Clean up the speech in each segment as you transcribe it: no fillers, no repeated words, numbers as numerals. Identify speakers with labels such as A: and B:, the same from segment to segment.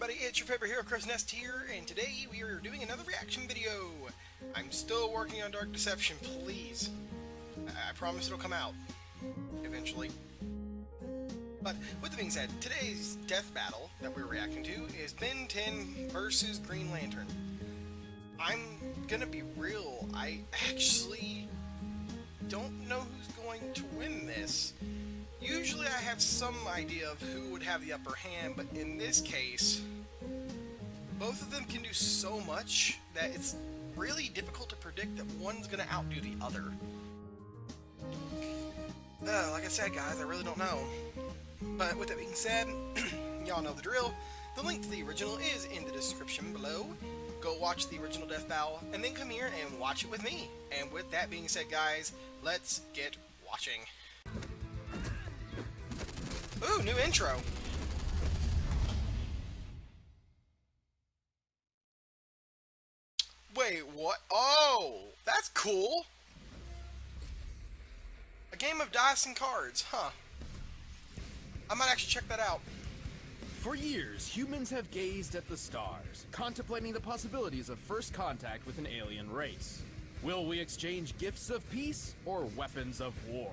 A: everybody, it's your favorite hero, Crow's Nest here, and today we are doing another reaction video. I'm still working on Dark Deception, please. I promise it'll come out eventually. But with that being said, today's death battle that we're reacting to is Ben 10 versus Green Lantern. I'm gonna be real, I actually don't know who's going to win this. Usually I have some idea of who would have the upper hand, but in this case, both of them can do so much that it's really difficult to predict that one's going to outdo the other. Like I said, guys, I really don't know. But with that being said, y'all know the drill. The link to the original is in the description below. Go watch the original Death Battle, and then come here and watch it with me. And with that being said, guys, let's get watching. Ooh, new intro. Wait, what? Oh, that's cool. A game of dice and cards, huh? I might actually check that out.
B: For years, humans have gazed at the stars, contemplating the possibilities of first contact with an alien race. Will we exchange gifts of peace or weapons of war?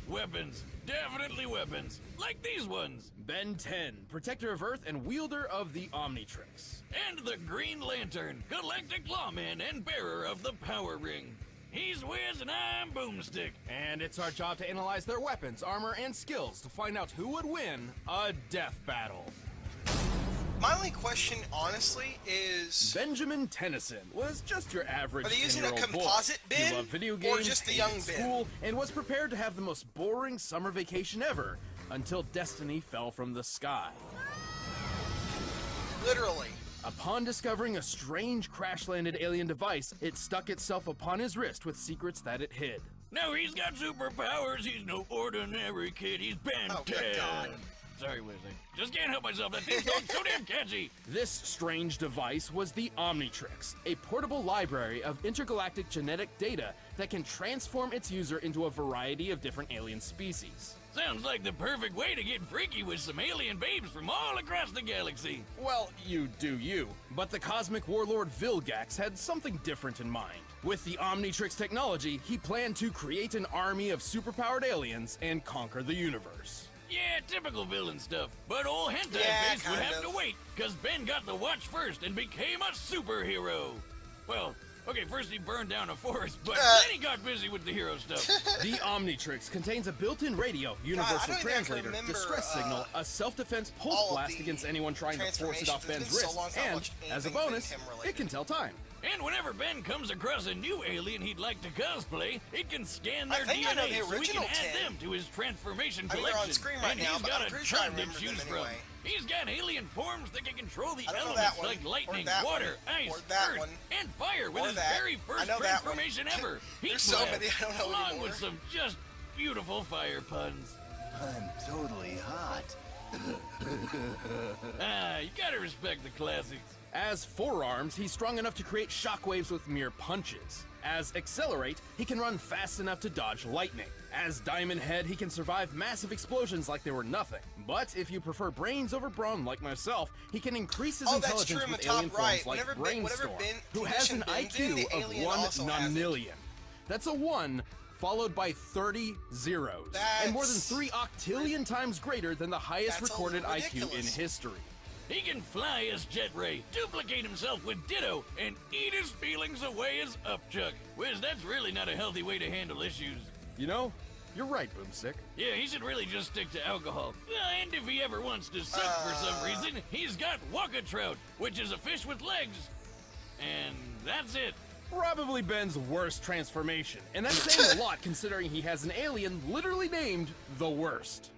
C: Weapons. Definitely weapons. Like these ones.
B: Ben 10, protector of Earth and wielder of the Omnitrix.
C: And the Green Lantern, galactic lawman and bearer of the Power Ring. He's Wiz and I'm Boomstick.
B: And it's our job to analyze their weapons, armor, and skills to find out who would win a death battle.
A: My only question, honestly, is...
B: Benjamin Tennyson was just your average
A: Are they using a
B: 10-year-old
A: composite
B: boy.
A: Ben?
B: He loved video
A: Or
B: games,
A: just the
B: hated
A: young Ben?
B: school, and was prepared to have the most boring summer vacation ever until destiny fell from the sky.
A: Literally.
B: Upon discovering a strange crash-landed alien device, it stuck itself upon his wrist with secrets that it hid.
C: Now he's got superpowers. He's no ordinary kid. He's Ben 10.
A: Oh, good God.
C: Sorry, Wiz. I just can't help myself. That thing's going so damn catchy.
B: This strange device was the Omnitrix, a portable library of intergalactic genetic data that can transform its user into a variety of different alien species.
C: Sounds like the perfect way to get freaky with some alien babes from all across the galaxy.
B: Well, you do you. But the cosmic warlord Vilgax had something different in mind. With the Omnitrix technology, he planned to create an army of superpowered aliens and conquer the universe.
C: Yeah, typical villain stuff. But old Hentai Face would have to wait, because Ben got the watch first and became a superhero. Well, okay, first he burned down a forest, but then he got busy with the hero stuff.
B: The Omnitrix contains a built-in radio, universal translator, distress signal, a self-defense pulse blast against anyone trying to force it off Ben's wrist, and, as a bonus, it can tell time.
C: And whenever Ben comes across a new alien he'd like to cosplay, it can scan their
A: I know
C: DNA
A: the
C: so he can
A: original
C: add
A: 10.
C: them to his transformation
A: I mean,
C: collection.
A: they're on screen right
C: and
A: now,
C: he's
A: but
C: got
A: I'm
C: a
A: pretty sure I
C: ton to
A: remember
C: choose
A: them
C: from.
A: anyway.
C: He's got alien forms that can control the
A: I don't know
C: elements
A: that one,
C: like
A: or
C: lightning,
A: that
C: water,
A: one,
C: ice,
A: or that
C: earth,
A: one,
C: and fire with
A: or
C: his
A: that.
C: very
A: I
C: first
A: know that one.
C: transformation ever.
A: There's so many, I don't know
C: along
A: anymore.
C: with some just beautiful fire puns.
D: I'm totally hot.
C: You gotta respect the classics.
B: As Forearms, he's strong enough to create shockwaves with mere punches. As Accelerate, he can run fast enough to dodge lightning. As Diamond Head, he can survive massive explosions like they were nothing. But if you prefer brains over brawn like myself, he can increase his
A: that's true
B: intelligence
A: in the
B: with
A: top
B: alien
A: right.
B: forms like
A: Whenever
B: Brainstorm,
A: Ben-
B: who has an
A: Ben's in,
B: IQ
A: the alien
B: of 1
A: also has it.
B: nonillion. That's a 1 followed by 30 zeros, and more than
A: That's
B: 3 octillion times greater than the highest
A: That's
B: recorded IQ in
A: ridiculous.
B: history.
C: He can fly as Jet Ray, duplicate himself with Ditto, and eat his feelings away as Upchuck. Wiz, that's really not a healthy way to handle issues.
B: You know, you're right, Boomstick.
C: Yeah, he should really just stick to alcohol. And if he ever wants to suck for some reason, he's got Waka Trout, which is a fish with legs. And that's it.
B: Probably Ben's worst transformation, and that's saying a lot considering he has an alien literally named the Worst.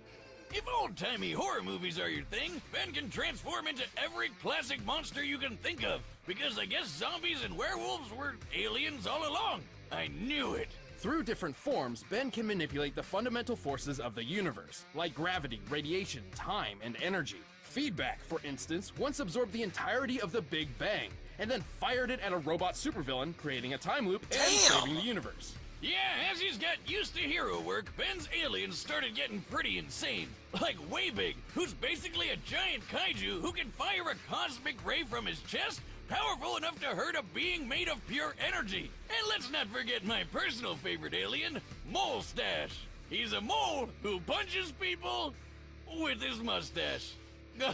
C: If old-timey horror movies are your thing, Ben can transform into every classic monster you can think of, because I guess zombies and werewolves were aliens all along. I knew it.
B: Through different forms, Ben can manipulate the fundamental forces of the universe, like gravity, radiation, time, and energy. Feedback, for instance, once absorbed the entirety of the Big Bang, and then fired it at a robot supervillain, creating a time loop and saving the universe.
C: Yeah, as he's got used to hero work, Ben's aliens started getting pretty insane. Like way big, who's basically a giant kaiju who can fire a cosmic ray from his chest, powerful enough to hurt a being made of pure energy. And let's not forget my personal favorite alien, Molestache. He's a mole who punches people with his mustache. You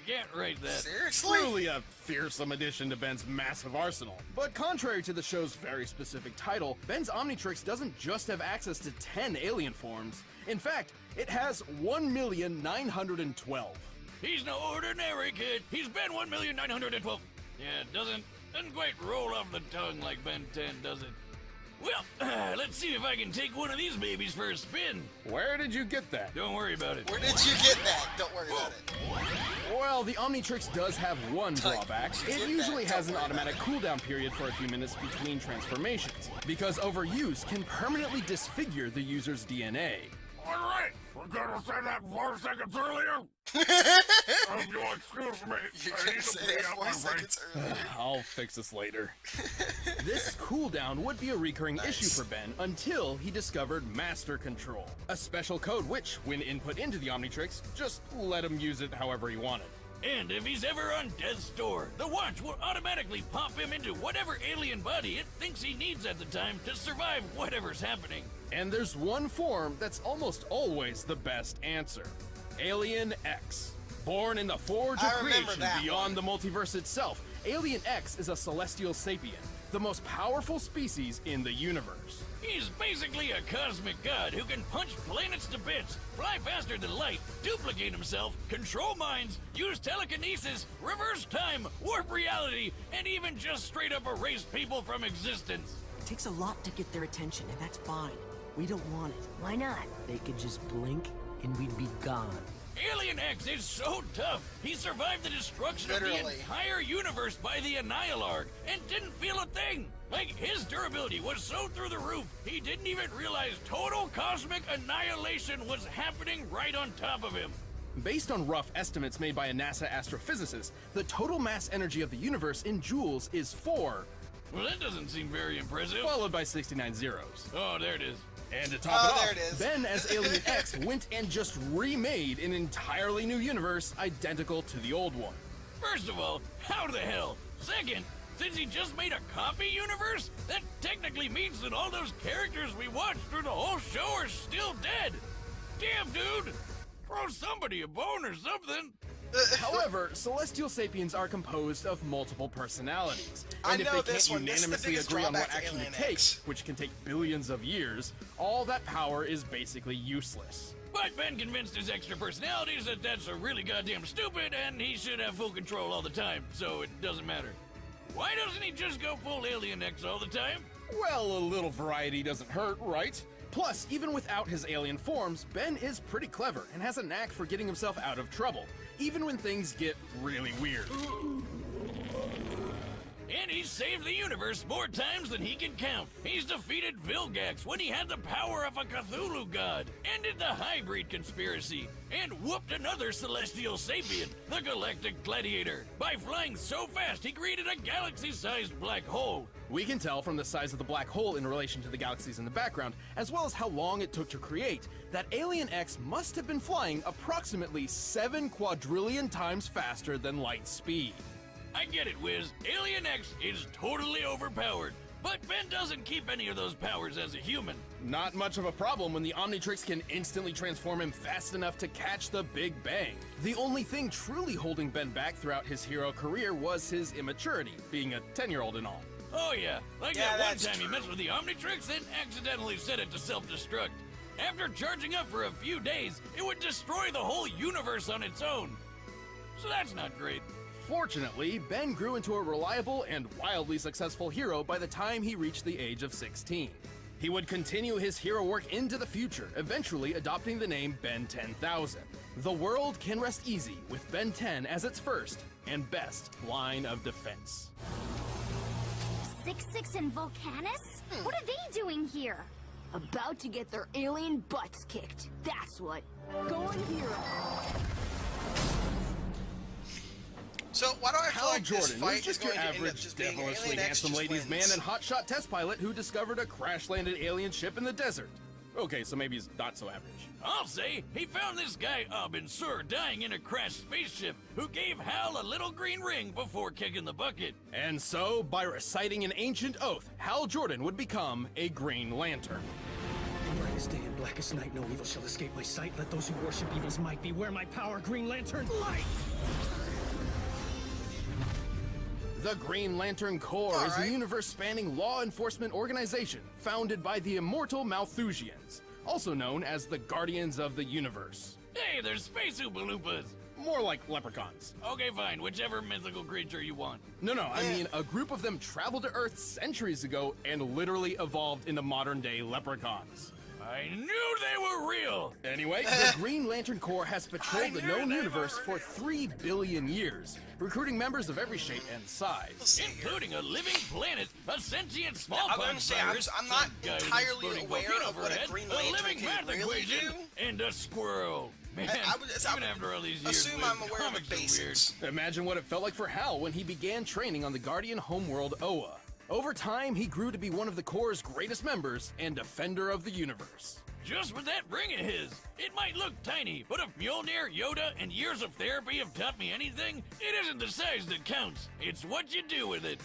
C: can't write that.
A: Seriously?
B: Truly a fearsome addition to Ben's massive arsenal. But contrary to the show's very specific title, Ben's Omnitrix doesn't just have access to 10 alien forms. In fact, it has 1,912.
C: He's no ordinary kid. He's Ben 1,912. Yeah, it doesn't quite roll off the tongue like Ben 10, does it? Well, let's see if I can take one of these babies for a spin.
B: Where did you get that?
C: Don't worry about it.
A: Where did you get that? Don't worry about it.
B: Well, the Omnitrix does have one drawback. It usually has an automatic cooldown period for a few minutes between transformations, because overuse can permanently disfigure the user's DNA.
E: All right, we're gonna say that 4 seconds earlier. You'll excuse me.
A: You
E: I
A: can
E: need
A: say
E: to be
A: that
E: out
A: 4
E: my
A: seconds earlier.
B: I'll fix this later. This cooldown would be a recurring issue for Ben until he discovered Master Control, a special code which, when input into the Omnitrix, just let him use it however he wanted.
C: And if he's ever on death's door, the watch will automatically pop him into whatever alien body it thinks he needs at the time to survive whatever's happening.
B: And there's one form that's almost always the best answer. Alien X. Born in the forge of
A: I remember
B: creation
A: that
B: beyond the multiverse itself, Alien X is a celestial sapien, the most powerful species in the universe.
C: He's basically a cosmic god who can punch planets to bits, fly faster than light, duplicate himself, control minds, use telekinesis, reverse time, warp reality, and even just straight up erase people from existence.
F: It takes a lot to get their attention, and that's fine. We don't want it.
G: Why not?
F: They could just blink, and we'd be gone.
C: Alien X is so tough, he survived the destruction of the
A: Literally.
C: entire universe by the Annihilarg and didn't feel a thing. Like, his durability was so through the roof, he didn't even realize total cosmic annihilation was happening right on top of him.
B: Based on rough estimates made by a NASA astrophysicist, the total mass energy of the universe in joules is 4,
C: Well, that doesn't seem very impressive.
B: followed by 69 zeros.
C: Oh, there it is.
B: And to top
A: Oh,
B: it off,
A: there it is.
B: Ben as Alien X went and just remade an entirely new universe identical to the old one.
C: First of all, how the hell? Second, since he just made a copy universe, that technically means that all those characters we watched through the whole show are still dead. Damn, dude! Throw somebody a bone or something.
B: However, Celestial Sapiens are composed of multiple personalities,
A: I
B: and if
A: know
B: they
A: this
B: can't
A: one. This is the
B: unanimously
A: biggest
B: agree on what
A: drawback to
B: action
A: Alien
B: it takes,
A: X.
B: which can take billions of years, all that power is basically useless.
C: But Ben convinced his extra personalities that that's a really goddamn stupid and he should have full control all the time, so it doesn't matter. Why doesn't he just go full Alien X all the time?
B: Well, a little variety doesn't hurt, right? Plus, even without his alien forms, Ben is pretty clever and has a knack for getting himself out of trouble, even when things get really weird.
C: And he's saved the universe more times than he can count. He's defeated Vilgax when he had the power of a Cthulhu god, ended the hybrid conspiracy, and whooped another celestial sapien, the Galactic Gladiator, by flying so fast he created a galaxy-sized black hole.
B: We can tell from the size of the black hole in relation to the galaxies in the background, as well as how long it took to create, that Alien X must have been flying approximately 7 quadrillion times faster than light speed.
C: I get it, Wiz. Alien X is totally overpowered, but Ben doesn't keep any of those powers as a human.
B: Not much of a problem when the Omnitrix can instantly transform him fast enough to catch the Big Bang. The only thing truly holding Ben back throughout his hero career was his immaturity, being a 10-year-old and all.
C: Oh yeah, like
A: Yeah,
C: that one
A: that's
C: time he
A: true.
C: messed with the Omnitrix and accidentally set it to self-destruct. After charging up for a few days, it would destroy the whole universe on its own. So that's not great.
B: Fortunately, Ben grew into a reliable and wildly successful hero by the time he reached the age of 16. He would continue his hero work into the future, eventually adopting the name Ben 10,000. The world can rest easy with Ben 10 as its first and best line of defense.
H: 6-6 and Volcanus? What are they doing here?
G: About to get their alien butts kicked. That's what. Going hero.
A: So why do I feel
B: Hal
A: like this
B: Jordan
A: fight
B: was
A: is
B: just
A: going
B: your
A: to end up
B: average,
A: just being
B: devilishly
A: Alien X
B: handsome
A: just
B: ladies man
A: wins?
B: and hotshot test pilot who discovered a crash-landed alien ship in the desert. Okay, so maybe he's not so average.
C: I'll say he found this guy Abin Sur dying in a crashed spaceship who gave Hal a little green ring before kicking the bucket.
B: And so, by reciting an ancient oath, Hal Jordan would become a Green Lantern.
I: In brightest day and blackest night, no evil shall escape my sight. Let those who worship evil's might beware my power, Green Lantern, light!
B: The Green Lantern Corps is a universe-spanning law enforcement organization founded by the immortal Malthusians, also known as the Guardians of the Universe.
C: Hey, there's Space Oompa Loompas.
B: More like leprechauns.
C: Okay, fine, whichever mythical creature you want.
B: No, I mean, a group of them traveled to Earth centuries ago and literally evolved into modern-day leprechauns.
C: I knew they were real!
B: Anyway, the Green Lantern Corps has patrolled the known universe for 3 billion years, recruiting members of every shape and size.
C: Including a living planet, a sentient
A: I'm gonna
C: smallpox
A: say,
C: virus,
A: I'm not
C: a guy with
A: entirely
C: exploding
A: aware
C: volcano
A: of what a
C: overhead,
A: Green
C: a
A: Lantern
C: living
A: can
C: math
A: really
C: equation,
A: do.
C: and a squirrel. Man,
A: I would
C: even after all these years,
A: assume
C: Liz,
A: I'm aware of the
C: comics are weird.
A: basics.
B: Imagine what it felt like for Hal when he began training on the Guardian homeworld Oa. Over time, he grew to be one of the Corps' greatest members and defender of the universe.
C: Just with that ring of his, it might look tiny, but if Mjolnir, Yoda, and years of therapy have taught me anything, it isn't the size that counts. It's what you do with it.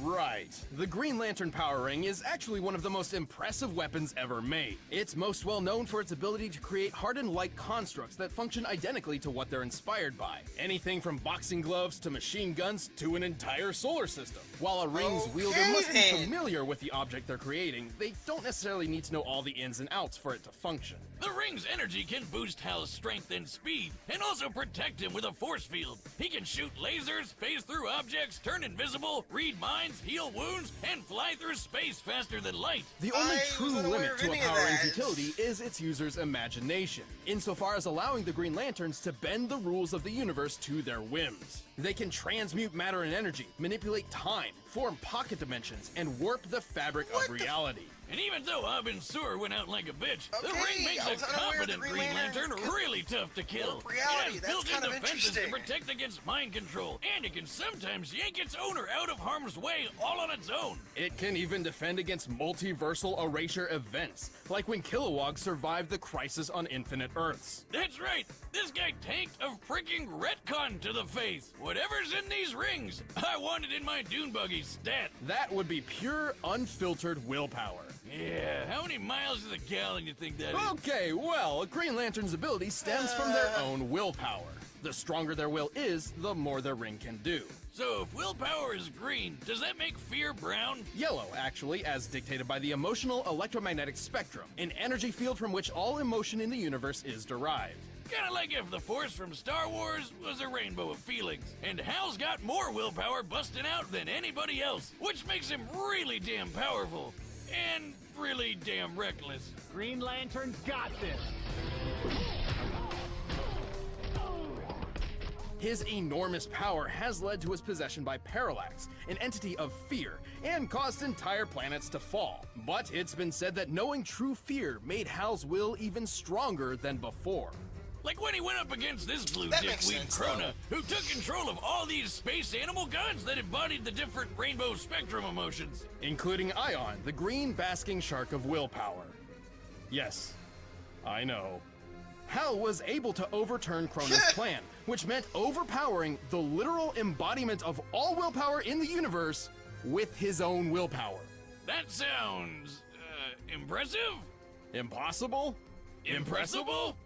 B: Right. The Green Lantern Power Ring is actually one of the most impressive weapons ever made. It's most well known for its ability to create hardened light constructs that function identically to what they're inspired by. Anything from boxing gloves to machine guns to an entire solar system. While a ring's wielder must be familiar with the object they're creating, they don't necessarily need to know all the ins and outs for it to function.
C: The ring's energy can boost Hal's strength and speed, and also protect him with a force field. He can shoot lasers, phase through objects, turn invisible, read minds, heal wounds, and fly through space faster than light.
B: The only
A: I
B: true
A: wasn't aware
B: limit
A: of
B: to a
A: any of
B: Power Ring's
A: that.
B: utility is its user's imagination, insofar as allowing the Green Lanterns to bend the rules of the universe to their whims. They can transmute matter and energy, manipulate time, form pocket dimensions, and warp the fabric of reality.
C: And even though Abin Sur went out like a bitch, the
A: Okay,
C: ring makes
A: I
C: a
A: was unaware the
C: competent
A: Green
C: Green
A: Lantern
C: Lantern
A: could
C: really tough to kill.
A: warp reality,
C: It
A: that's
C: has
A: kind
C: built-in
A: of
C: defenses to
A: interesting.
C: protect against mind control, and it can sometimes yank its owner out of harm's way all on its own.
B: It can even defend against multiversal erasure events, like when Kilowog survived the Crisis on Infinite Earths.
C: That's right, this guy tanked a freaking retcon to the face. Whatever's in these rings, I want it in my dune buggy stat.
B: That would be pure, unfiltered willpower.
C: Yeah, how many miles to the gallon you think that is?
B: Okay, well, a Green Lantern's ability stems from their own willpower. The stronger their will is, the more their ring can do.
C: So if willpower is green, does that make fear brown?
B: Yellow, actually, as dictated by the emotional electromagnetic spectrum, an energy field from which all emotion in the universe is derived.
C: Kinda like if the Force from Star Wars was a rainbow of feelings, and Hal's got more willpower busting out than anybody else, which makes him really damn powerful. And really damn reckless.
I: Green Lantern's got this!
B: His enormous power has led to his possession by Parallax, an entity of fear, and caused entire planets to fall. But it's been said that knowing true fear made Hal's will even stronger than before.
C: Like when he went up against this blue
A: That makes
C: dickweed
A: sense,
C: Krona, who took control of all these space animal guns that embodied the different rainbow spectrum emotions.
B: Including Ion, the green basking shark of willpower. Yes, I know. Hal was able to overturn Krona's plan, which meant overpowering the literal embodiment of all willpower in the universe with his own willpower.
C: That sounds, impressive?
B: Impossible?
C: Impressible?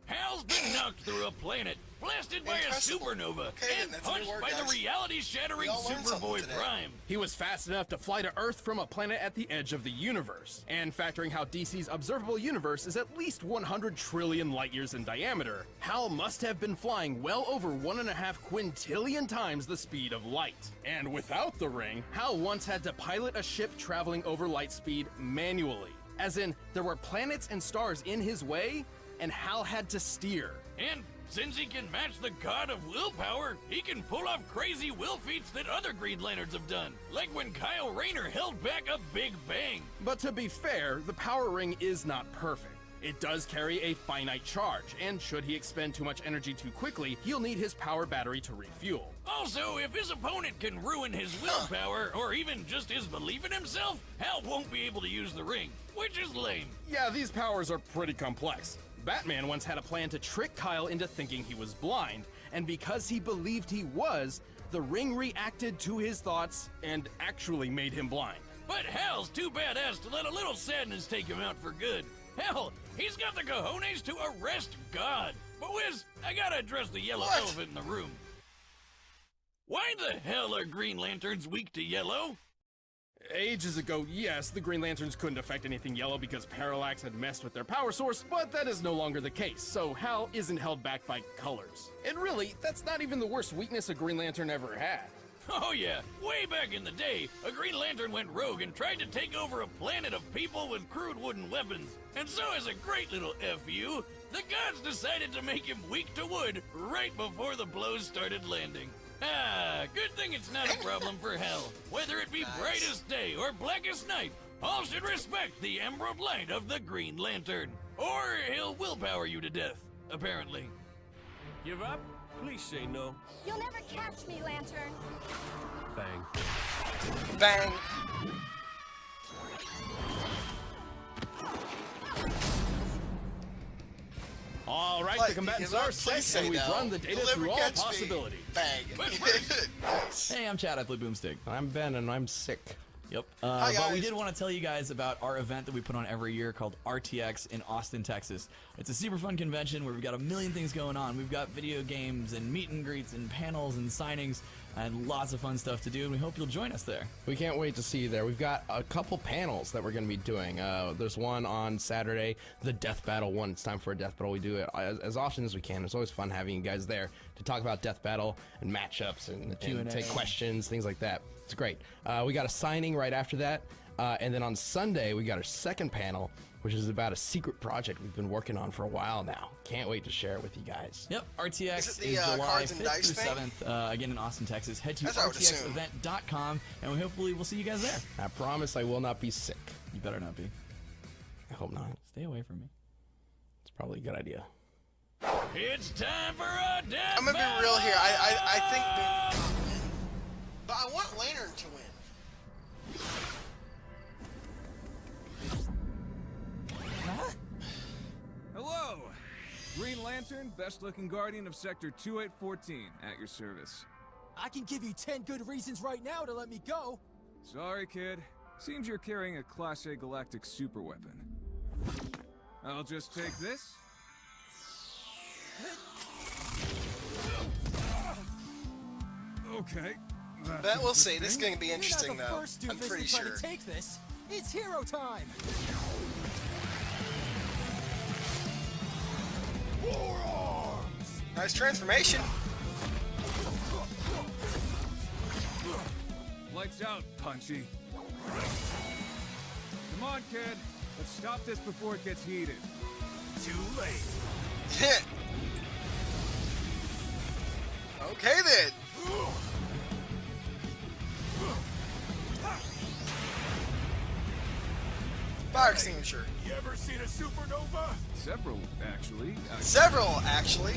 C: Hal's been knocked through a planet, blasted by a
A: Impressible.
C: supernova,
A: Okay,
C: and
A: that's a new
C: punched
A: word,
C: by
A: guys.
C: the reality-shattering
A: We all learned something
C: Superboy
A: today.
C: Prime.
B: He was fast enough to fly to Earth from a planet at the edge of the universe. And factoring how DC's observable universe is at least 100 trillion light years in diameter, Hal must have been flying well over 1.5 quintillion times the speed of light. And without the ring, Hal once had to pilot a ship traveling over light speed manually. As in, there were planets and stars in his way, and Hal had to steer.
C: And since he can match the god of willpower, he can pull off crazy will feats that other Green Lanterns have done. Like when Kyle Rayner held back a Big Bang.
B: But to be fair, the power ring is not perfect. It does carry a finite charge, and should he expend too much energy too quickly, he'll need his power battery to refuel.
C: Also, if his opponent can ruin his willpower, or even just his belief in himself, Hal won't be able to use the ring. which is lame.
B: Yeah, these powers are pretty complex. Batman once had a plan to trick Kyle into thinking he was blind, and because he believed he was, the ring reacted to his thoughts and actually made him blind.
C: But Hal's too badass to let a little sadness take him out for good. Hell, he's got the cojones to arrest God. But Wiz, I gotta address the yellow elephant in the room. Why the hell are Green Lanterns weak to yellow?
B: Ages ago, yes, the Green Lanterns couldn't affect anything yellow because Parallax had messed with their power source, but that is no longer the case, so Hal isn't held back by colors. And really, that's not even the worst weakness a Green Lantern ever had.
C: Oh yeah, way back in the day, a Green Lantern went rogue and tried to take over a planet of people with crude wooden weapons. And so as a great little FU, the gods decided to make him weak to wood right before the blows started landing. Ah, good thing it's not a problem for Hal. Whether it be brightest day or blackest night, all should respect the emerald light of the Green Lantern. Or he'll willpower you to death, apparently.
J: Give up? Please say no.
H: You'll never catch me, Lantern.
J: Bang.
A: Bang.
B: All right,
A: Like,
B: the combatants
A: you know,
B: are
A: please
B: set,
A: say
B: and we've
A: no.
B: run the data
A: You'll never
B: through all
A: catch me.
B: possibilities.
A: Bang. Nice.
K: Hey, I'm Chad, Athlete Boomstick.
L: I'm Ben, and I'm sick.
K: Yep.
A: Hi,
K: but we
A: guys.
K: did want to tell you guys about our event that we put on every year called RTX in Austin, Texas. It's a super fun convention where we've got a million things going on. We've got video games and meet and greets and panels and signings and lots of fun stuff to do, and we hope you'll join us there.
L: We can't wait to see you there. We've got a couple panels that we're going to be doing. There's one on Saturday, the Death Battle one. It's time for a Death Battle. We do it as often as we can. It's always fun having you guys there to talk about Death Battle and matchups and take questions, things like that. It's great. We got a signing right after that. And then on Sunday, we got our second panel, which is about a secret project we've been working on for a while now. Can't wait to share it with you guys.
K: Yep, RTX
A: Is it the,
K: is July
A: cards and
K: 5th
A: dice
K: through
A: thing?
K: 7th, again in Austin, Texas. Head to
A: That's what I would assume.
K: rtxevent.com, and we hopefully will see you guys there.
L: I promise I will not be sick.
K: You better not be.
L: I hope not.
K: Stay away from me.
L: It's probably a good idea.
C: It's time for a death
A: I'm gonna be real here. I think that, but I want Lantern to win.
M: Hello! Green Lantern, best-looking guardian of Sector 2814, at your service.
I: I can give you 10 good reasons right now to let me go.
M: Sorry, kid. Seems you're carrying a Class A galactic superweapon. I'll just take this. Okay.
A: But we'll see. This is gonna be interesting,
I: You're not the
A: though.
I: first
A: I'm
I: doofus
A: pretty
I: to try
A: sure.
I: to take this. It's hero time.
A: Nice transformation.
M: Lights out, Punchy. Come on, kid. Let's stop this before it gets heated.
E: Too late.
A: Okay then. Fire extinguisher.
E: You ever seen a supernova?
M: Several, actually.
A: Several, actually.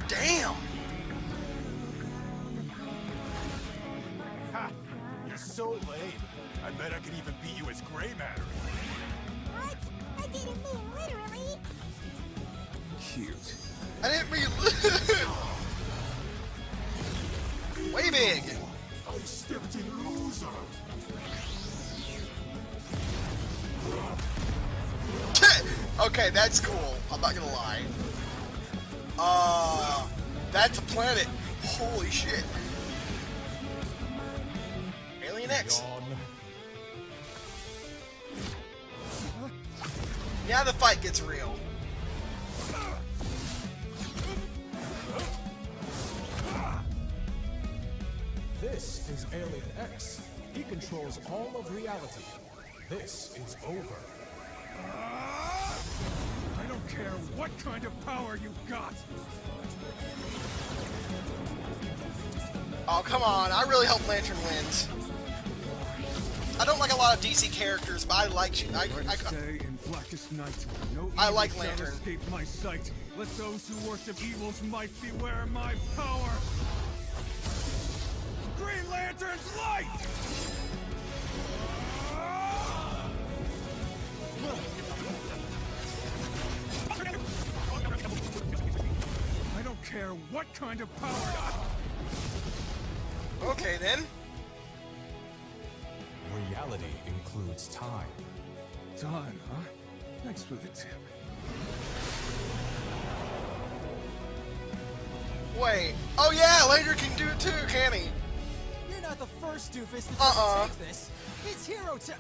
A: Damn.
E: Ha! You're so lame. I bet I can even beat you as gray matter.
H: What? I didn't mean literally.
M: Cute.
A: I didn't mean. Way big.
E: I stepped in loser.
A: Okay, that's cool. I'm not gonna lie. That's a planet. Holy shit. Alien X. Now the fight gets real.
I: This is Alien X. He controls all of reality. This is over.
M: I don't care what kind of power you got.
A: Oh, come on. I really hope Lantern wins. I don't like a lot of DC characters, but I like you.
M: Brightest day in blackest night. No
A: I like
M: evil shall
A: Lantern.
M: escape my sight. Let those who worship evil's might beware my power. Green Lantern's light! I don't care what kind of power.
A: Okay, then.
N: Reality includes time.
M: Time, huh? Thanks for the tip.
A: Wait. Oh yeah, Later can do it too, can he?
F: You're not the first doofus to take this. It's hero time.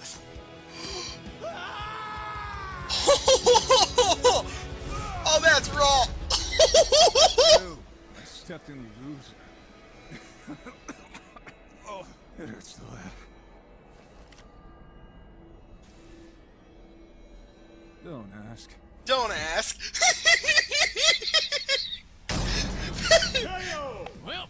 A: Oh, that's raw.
M: I stepped in loser. Oh, it hurts to laugh. Don't ask.
A: Don't ask.
C: Well,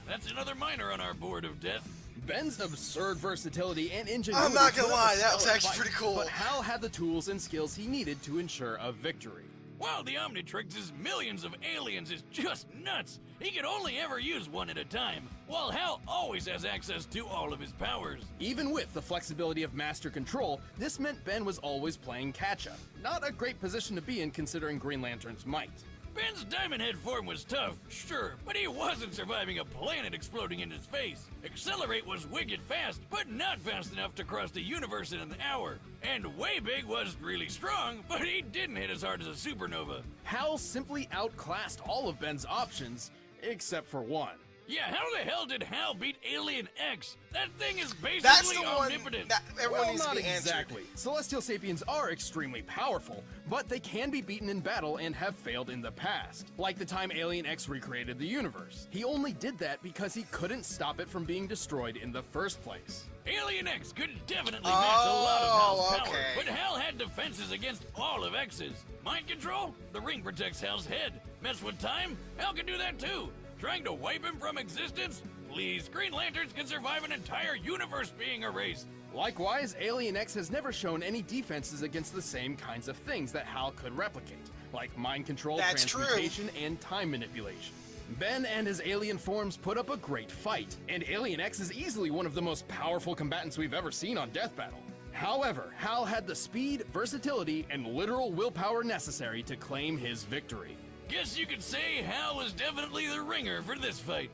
C: that's another minor on our board of death.
B: Ben's absurd versatility and ingenuity.
A: I'm not gonna
B: put up
A: lie,
B: a
A: that was
B: solid
A: actually
B: fight,
A: pretty cool.
B: But Hal had the tools and skills he needed to ensure a victory.
C: While the Omnitrix's millions of aliens is just nuts, he can only ever use one at a time, while Hal always has access to all of his powers.
B: Even with the flexibility of master control, this meant Ben was always playing catch-up. Not a great position to be in considering Green Lantern's might.
C: Ben's Diamond Head form was tough, sure, but he wasn't surviving a planet exploding in his face. Accelerate was wicked fast, but not fast enough to cross the universe in an hour. And Way Big was really strong, but he didn't hit as hard as a supernova.
B: Hal simply outclassed all of Ben's options, except for one.
C: Yeah, how the hell did Hal beat Alien X? That thing is basically
A: That's the one
C: omnipotent.
A: that everyone
B: Well,
A: needs to
B: not
A: be answered.
B: exactly. Celestial Sapiens are extremely powerful, but they can be beaten in battle and have failed in the past. Like the time Alien X recreated the universe. He only did that because he couldn't stop it from being destroyed in the first place.
C: Alien X could definitely match a lot of Hal's power,
A: okay.
C: but Hal had defenses against all of X's. Mind control? The ring protects Hal's head. Mess with time? Hal can do that too. Trying to wipe him from existence? Please, Green Lanterns can survive an entire universe being erased.
B: Likewise, Alien X has never shown any defenses against the same kinds of things that Hal could replicate, like mind control,
A: That's true.
B: transmutation, and time manipulation. Ben and his alien forms put up a great fight, and Alien X is easily one of the most powerful combatants we've ever seen on Death Battle. However, Hal had the speed, versatility, and literal willpower necessary to claim his victory.
C: Guess you could say Hal was definitely the ringer for this fight.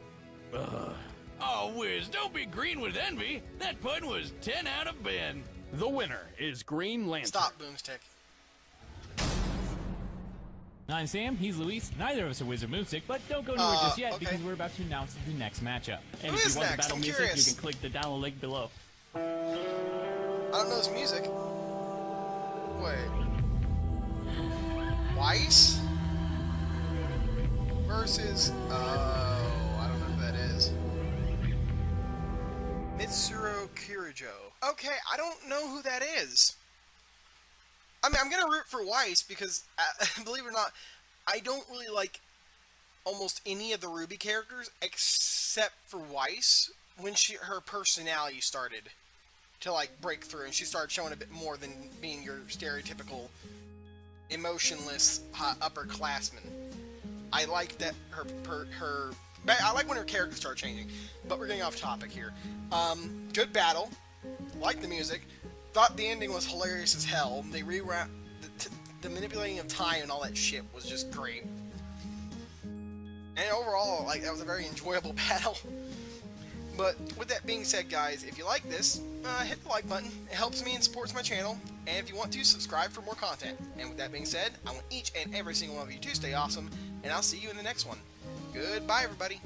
C: Oh, Wiz, don't be green with envy. That pun was 10 out of Ben.
B: The winner is Green Lantern.
A: Stop, Boomstick.
O: I'm Sam, he's Luis. Neither of us are Wizard Moonstick, but don't go anywhere just yet because we're about to announce the next matchup. And
A: Who
O: if
A: is
O: you want
A: next?
O: the battle
A: I'm
O: music,
A: curious.
O: you can click the download link below.
A: I don't know his music. Wait. Weiss? Versus, I don't know who that is. Mitsuru Kirijo. Okay, I don't know who that is. I mean, I'm gonna root for Weiss because, believe it or not, I don't really like almost any of the Ruby characters except for Weiss when her personality started to like break through and she started showing a bit more than being your stereotypical emotionless upperclassman. I like that I like when her character started changing, but we're getting off topic here. Good battle, like the music, thought the ending was hilarious as hell. They rewound the manipulating of time and all that shit was just great. And overall, like, that was a very enjoyable battle. But with that being said, guys, if you like this, hit the like button. It helps me and supports my channel. And if you want to, subscribe for more content. And with that being said, I want each and every single one of you to stay awesome, and I'll see you in the next one. Goodbye, everybody.